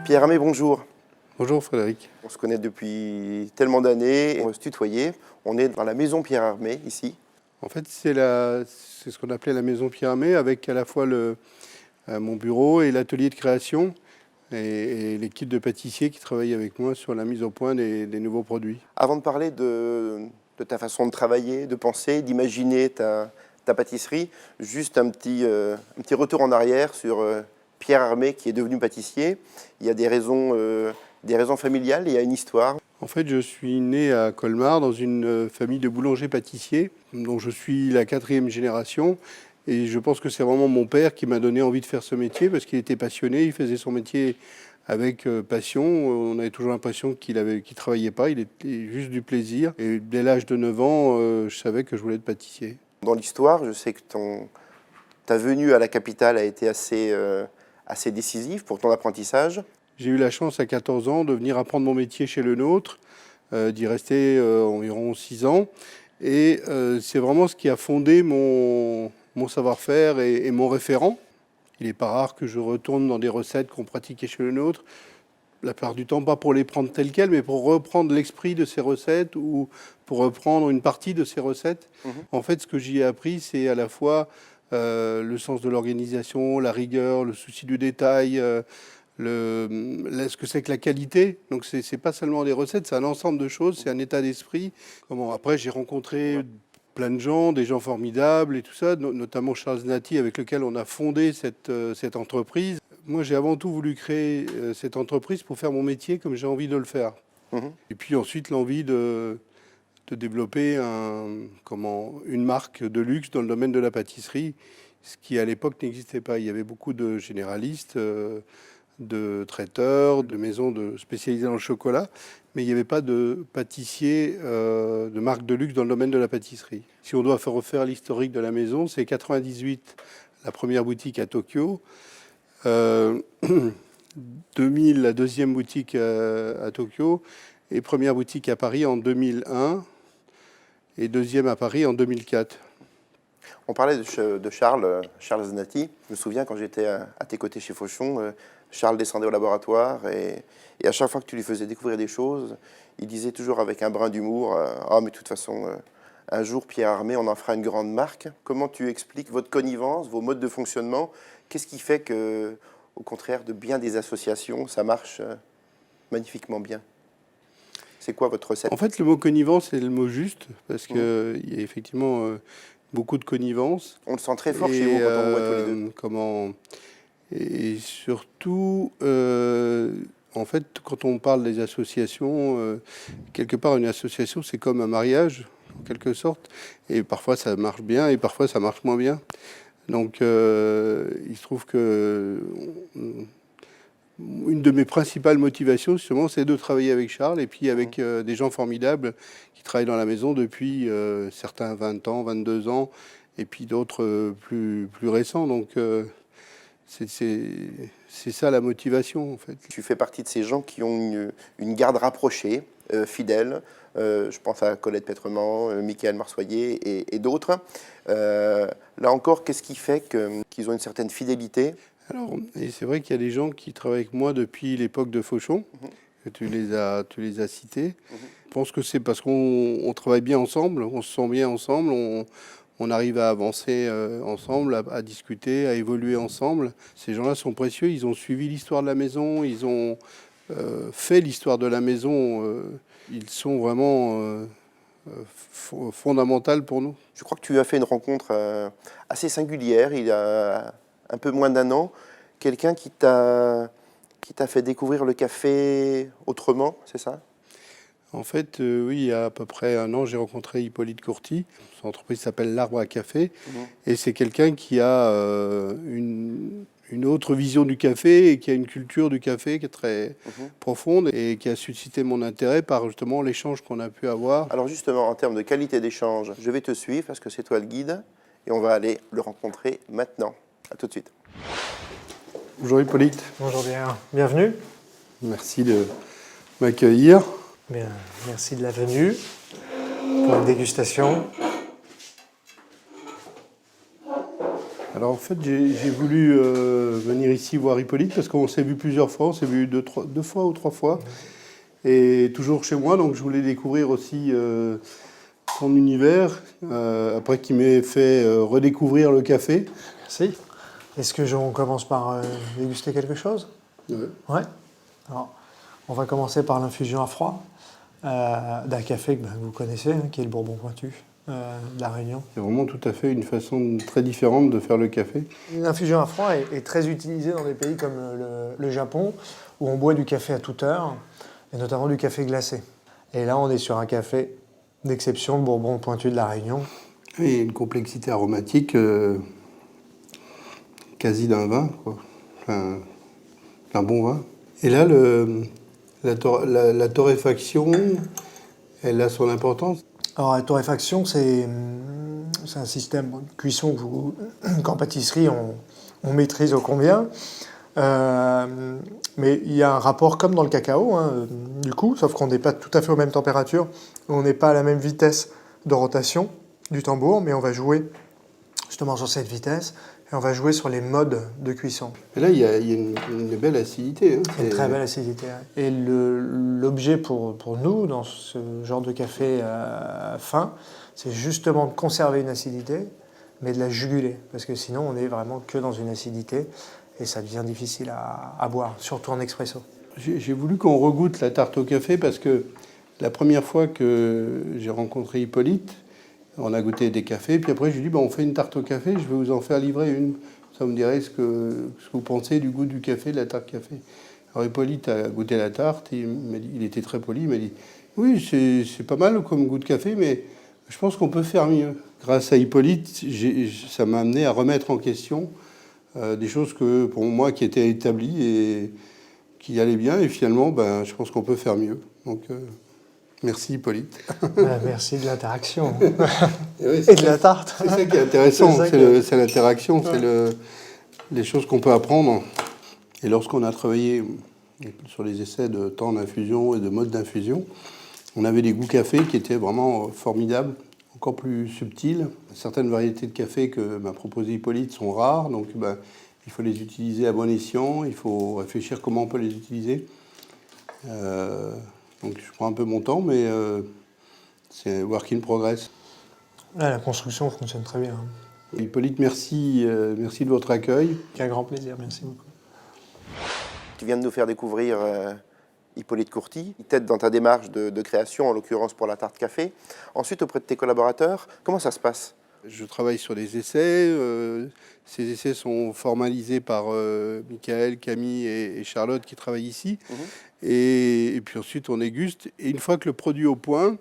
Pierre Armé, bonjour. Bonjour Frédéric. On se connaît depuis tellement d'années, on va se tutoyer. On est dans la maison Pierre Armé, ici. En fait, c'est ce qu'on appelait la maison Pierre Armé, avec à la fois mon bureau et l'atelier de création et l'équipe de pâtissiers qui travaille avec moi sur la mise au point des nouveaux produits. Avant de parler de ta façon de travailler, de penser, d'imaginer ta pâtisserie, juste un petit retour en arrière sur Pierre Armé qui est devenu pâtissier. Il y a des raisons familiales, il y a une histoire. En fait, je suis né à Colmar dans une famille de boulangers-pâtissiers, dont je suis la 4e génération. Et je pense que c'est vraiment mon père qui m'a donné envie de faire ce métier parce qu'il était passionné, il faisait son métier avec passion. On avait toujours l'impression qu'il travaillait pas, il était juste du plaisir. Et dès l'âge de 9 ans, je savais que je voulais être pâtissier. Dans l'histoire, je sais que ta venue à la capitale a été assez décisive pour ton apprentissage. J'ai eu la chance à 14 ans de venir apprendre mon métier chez Le Nôtre, d'y rester environ 6 ans. Et c'est vraiment ce qui a fondé mon savoir-faire et mon référent. Il n'est pas rare que je retourne dans des recettes qu'on pratiquait chez Le Nôtre. La plupart du temps, pas pour les prendre telles quelles, mais pour reprendre l'esprit de ces recettes ou pour reprendre une partie de ces recettes. En fait, ce que j'y ai appris, c'est à la fois le sens de l'organisation, la rigueur, le souci du détail, ce que c'est que la qualité. Donc c'est pas seulement des recettes, c'est un ensemble de choses, c'est un état d'esprit. Après, j'ai rencontré plein de gens, des gens formidables et tout ça, notamment Charles Znati avec lequel on a fondé cette entreprise. Moi, j'ai avant tout voulu créer cette entreprise pour faire mon métier comme j'ai envie de le faire. Et puis ensuite, l'envie de développer une marque de luxe dans le domaine de la pâtisserie, ce qui à l'époque n'existait pas. Il y avait beaucoup de généralistes, de traiteurs, de maisons spécialisées dans le chocolat, mais il n'y avait pas de pâtissier, de marque de luxe dans le domaine de la pâtisserie. Si on doit refaire l'historique de la maison, c'est 98, la première boutique à Tokyo, 2000, la deuxième boutique à Tokyo, et première boutique à Paris en 2001, et deuxième à Paris en 2004. On parlait de Charles Znati. Je me souviens quand j'étais à tes côtés chez Fauchon, Charles descendait au laboratoire et à chaque fois que tu lui faisais découvrir des choses, il disait toujours avec un brin d'humour « Ah, mais de toute façon, un jour, Pierre Armé, on en fera une grande marque ». Comment tu expliques votre connivence, vos modes de fonctionnement? Qu'est-ce qui fait que, au contraire de bien des associations, ça marche magnifiquement bien? C'est quoi votre recette? En fait, le mot connivence est le mot juste, parce qu'il y a effectivement beaucoup de connivence. On le sent très fort chez vous quand on vous voit tous les deux. Et surtout, en fait, quand on parle des associations, quelque part, une association, c'est comme un mariage, en quelque sorte. Et parfois, ça marche bien, et parfois, ça marche moins bien. Donc, il se trouve que une de mes principales motivations, justement, c'est de travailler avec Charles et puis avec des gens formidables qui travaillent dans la maison depuis certains 20 ans, 22 ans, et puis d'autres plus récents. Donc, c'est ça la motivation, en fait. Tu fais partie de ces gens qui ont une garde rapprochée, fidèle. Je pense à Colette Pétrement, Michael Marsoyer et d'autres. Là encore, qu'est-ce qui fait qu'ils ont une certaine fidélité? Alors, et c'est vrai qu'il y a des gens qui travaillent avec moi depuis l'époque de Fauchon, que tu les as cités. Je pense que c'est parce qu'on travaille bien ensemble, on se sent bien ensemble, on arrive à avancer ensemble, à discuter, à évoluer ensemble. Ces gens-là sont précieux, ils ont suivi l'histoire de la maison, ils ont fait l'histoire de la maison. Ils sont vraiment fondamentaux pour nous. Je crois que tu as fait une rencontre assez singulière il y a un peu moins d'1 an. Quelqu'un qui t'a fait découvrir le café autrement, c'est ça? En fait, oui, il y a à peu près 1 an, j'ai rencontré Hippolyte Courty. Son entreprise s'appelle L'Arbre à Café. Et c'est quelqu'un qui a une autre vision du café et qui a une culture du café qui est très profonde et qui a suscité mon intérêt par justement l'échange qu'on a pu avoir. Alors justement, en termes de qualité d'échange, je vais te suivre parce que c'est toi le guide et on va aller le rencontrer maintenant. À tout de suite. Bonjour Hippolyte. Bonjour Pierre, bienvenue. Merci de m'accueillir. Bien, merci de la venue pour une dégustation. Alors en fait, j'ai voulu venir ici voir Hippolyte parce qu'on s'est vu plusieurs fois, on s'est vu deux fois ou trois fois, et toujours chez moi, donc je voulais découvrir aussi son univers, après qu'il m'ait fait redécouvrir le café. Merci. Est-ce que on commence par déguster quelque chose? Ouais. Alors, on va commencer par l'infusion à froid d'un café que vous connaissez, hein, qui est le Bourbon Pointu de La Réunion. C'est vraiment tout à fait une façon très différente de faire le café. L'infusion à froid est très utilisée dans des pays comme le Japon, où on boit du café à toute heure, et notamment du café glacé. Et là, on est sur un café d'exception, le Bourbon Pointu de La Réunion. Et une complexité aromatique quasi d'un vin, quoi. Enfin, un bon vin. Et là, la torréfaction, elle a son importance. Alors la torréfaction, c'est un système de cuisson qu'en pâtisserie on maîtrise ô combien. Mais il y a un rapport comme dans le cacao, hein, du coup, sauf qu'on n'est pas tout à fait aux mêmes températures, on n'est pas à la même vitesse de rotation du tambour, mais on va jouer justement sur cette vitesse et on va jouer sur les modes de cuisson. Et là, il y a une belle acidité. Hein. C'est une très belle acidité. Ouais. Et l'objet pour nous, dans ce genre de café fin, c'est justement de conserver une acidité, mais de la juguler. Parce que sinon, on est vraiment que dans une acidité et ça devient difficile à boire, surtout en expresso. J'ai voulu qu'on regoute la tarte au café parce que la première fois que j'ai rencontré Hippolyte, on a goûté des cafés, puis après je lui ai dit on fait une tarte au café, je vais vous en faire livrer une. Ça me dirait ce que vous pensez du goût du café, de la tarte café. Alors Hippolyte a goûté la tarte, il était très poli, il m'a dit oui, c'est pas mal comme goût de café, mais je pense qu'on peut faire mieux. Grâce à Hippolyte, ça m'a amené à remettre en question des choses que pour moi qui étaient établies et qui allaient bien, et finalement je pense qu'on peut faire mieux. Donc merci Hippolyte. Merci de l'interaction. Oui, et de la tarte. C'est ça qui est intéressant, c'est l'interaction, c'est les choses qu'on peut apprendre. Et lorsqu'on a travaillé sur les essais de temps d'infusion et de mode d'infusion, on avait des goûts café qui étaient vraiment formidables, encore plus subtils. Certaines variétés de café que m'a proposé Hippolyte sont rares, donc il faut les utiliser à bon escient, il faut réfléchir comment on peut les utiliser. Donc je prends un peu mon temps, mais c'est work in progress. Ah, la construction fonctionne très bien. Hippolyte, merci de votre accueil. Avec un grand plaisir, merci beaucoup. Tu viens de nous faire découvrir Hippolyte Courty. Il t'aide dans ta démarche de création, en l'occurrence pour la tarte café. Ensuite, auprès de tes collaborateurs, comment ça se passe? Je travaille sur des essais. Ces essais sont formalisés par Michael, Camille et Charlotte qui travaillent ici. Et puis ensuite, on déguste. Et une fois que le produit est au point,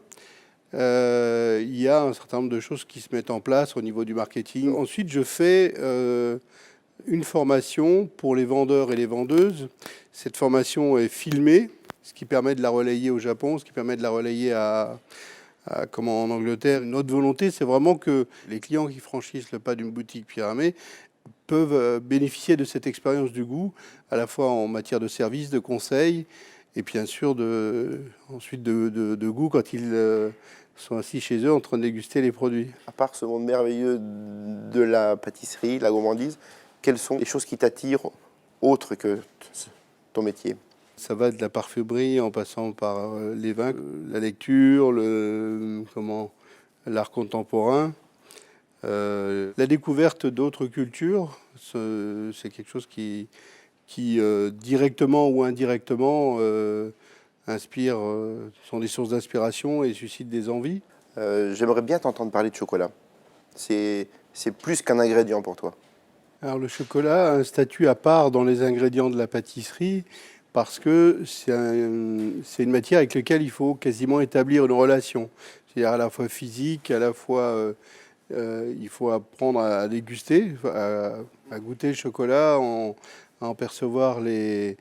il y a un certain nombre de choses qui se mettent en place au niveau du marketing. Ensuite, je fais une formation pour les vendeurs et les vendeuses. Cette formation est filmée, ce qui permet de la relayer au Japon, ce qui permet de la relayer en Angleterre. Notre volonté, c'est vraiment que les clients qui franchissent le pas d'une boutique Pierre Hermé peuvent bénéficier de cette expérience du goût, à la fois en matière de service, de conseil, et bien sûr ensuite de goût quand ils sont assis chez eux en train de déguster les produits. À part ce monde merveilleux de la pâtisserie, de la gourmandise, quelles sont les choses qui t'attirent autres que ton métier? Ça va de la parfumerie en passant par les vins, la lecture, l'art contemporain. La découverte d'autres cultures, c'est quelque chose qui directement ou indirectement inspire, sont des sources d'inspiration et suscitent des envies. J'aimerais bien t'entendre parler de chocolat. C'est plus qu'un ingrédient pour toi. Alors le chocolat a un statut à part dans les ingrédients de la pâtisserie parce que c'est une matière avec laquelle il faut quasiment établir une relation. C'est-à-dire à la fois physique, à la fois il faut apprendre à déguster, à goûter le chocolat, à en percevoir les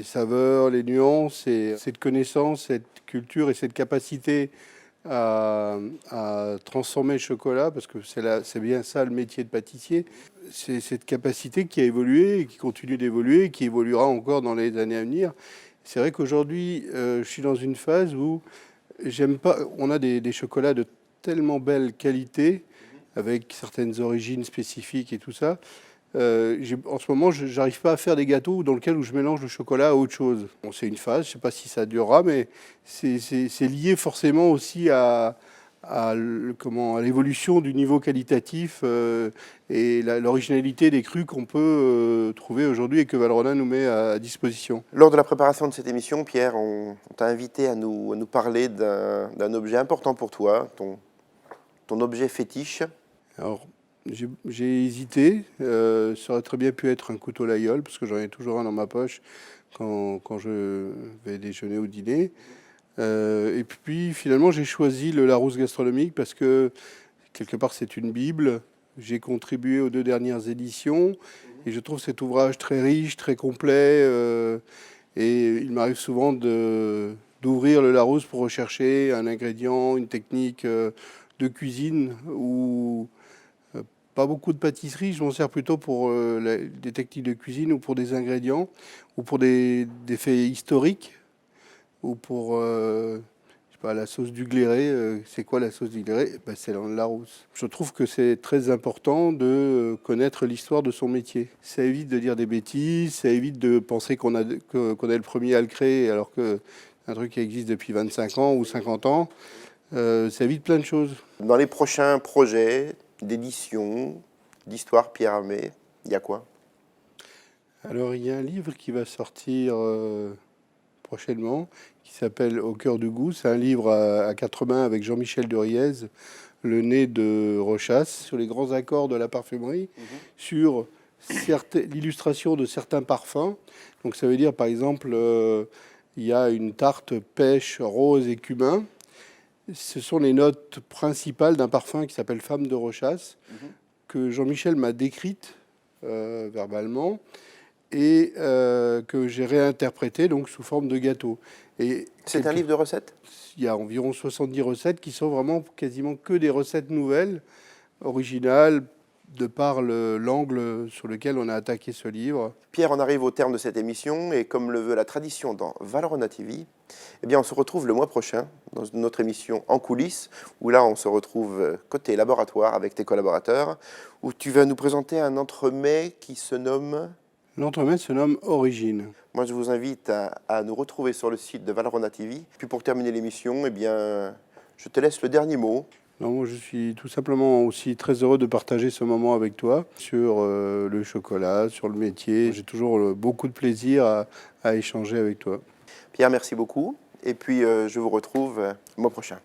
saveurs, les nuances, et cette connaissance, cette culture et cette capacité à transformer le chocolat, parce que c'est bien ça le métier de pâtissier, c'est cette capacité qui a évolué et qui continue d'évoluer et qui évoluera encore dans les années à venir. C'est vrai qu'aujourd'hui, je suis dans une phase où j'aime pas. On a des chocolats de tellement belle qualité, avec certaines origines spécifiques et tout ça. En ce moment, je n'arrive pas à faire des gâteaux dans lesquels je mélange le chocolat à autre chose. Bon, c'est une phase, je ne sais pas si ça durera, mais c'est lié forcément aussi à l'évolution du niveau qualitatif et l'originalité des crus qu'on peut trouver aujourd'hui et que Valrhona nous met à disposition. Lors de la préparation de cette émission, Pierre, on t'a invité à nous parler d'un objet important pour toi, ton objet fétiche. Alors, j'ai hésité. Ça aurait très bien pu être un couteau Laguiole, parce que j'en ai toujours un dans ma poche quand je vais déjeuner ou dîner. Et puis, finalement, j'ai choisi le Larousse gastronomique parce que, quelque part, c'est une Bible. J'ai contribué aux 2 dernières éditions et je trouve cet ouvrage très riche, très complet. Et il m'arrive souvent d'ouvrir le Larousse pour rechercher un ingrédient, une technique de cuisine ou pas beaucoup de pâtisserie. Je m'en sers plutôt pour des techniques de cuisine ou pour des ingrédients ou pour des faits historiques ou pour je sais pas, la sauce du Gléré. C'est quoi la sauce du Gléré? Ben, c'est dans le Larousse. Je trouve que c'est très important de connaître l'histoire de son métier. Ça évite de dire des bêtises, ça évite de penser qu'on est le premier à le créer alors que c'est un truc qui existe depuis 25 ans ou 50 ans. Ça évite plein de choses. Dans les prochains projets d'édition, d'histoire, Pierre Hermé, il y a quoi? Alors, il y a un livre qui va sortir prochainement, qui s'appelle Au cœur du goût. C'est un livre à 4 mains avec Jean-Michel Duriez, le nez de Rochas, sur les grands accords de la parfumerie, sur l'illustration de certains parfums. Donc, ça veut dire, par exemple, il y a une tarte pêche, rose et cumin. Ce sont les notes principales d'un parfum qui s'appelle Femme de Rochas, que Jean-Michel m'a décrite verbalement et que j'ai réinterprété donc sous forme de gâteau. C'est un livre de recettes? Il y a environ 70 recettes qui sont vraiment quasiment que des recettes nouvelles, originales, de par l'angle sur lequel on a attaqué ce livre. Pierre, on arrive au terme de cette émission et comme le veut la tradition dans Valrhona TV, eh bien on se retrouve le mois prochain dans notre émission En coulisses, où là on se retrouve côté laboratoire avec tes collaborateurs, où tu vas nous présenter un entremets qui se nomme... L'entremets se nomme Origine. Moi je vous invite à nous retrouver sur le site de Valrhona TV. Puis pour terminer l'émission, eh bien, je te laisse le dernier mot. Non, moi, je suis tout simplement aussi très heureux de partager ce moment avec toi sur le chocolat, sur le métier. J'ai toujours beaucoup de plaisir à échanger avec toi. Pierre, merci beaucoup. Et puis, je vous retrouve le mois prochain.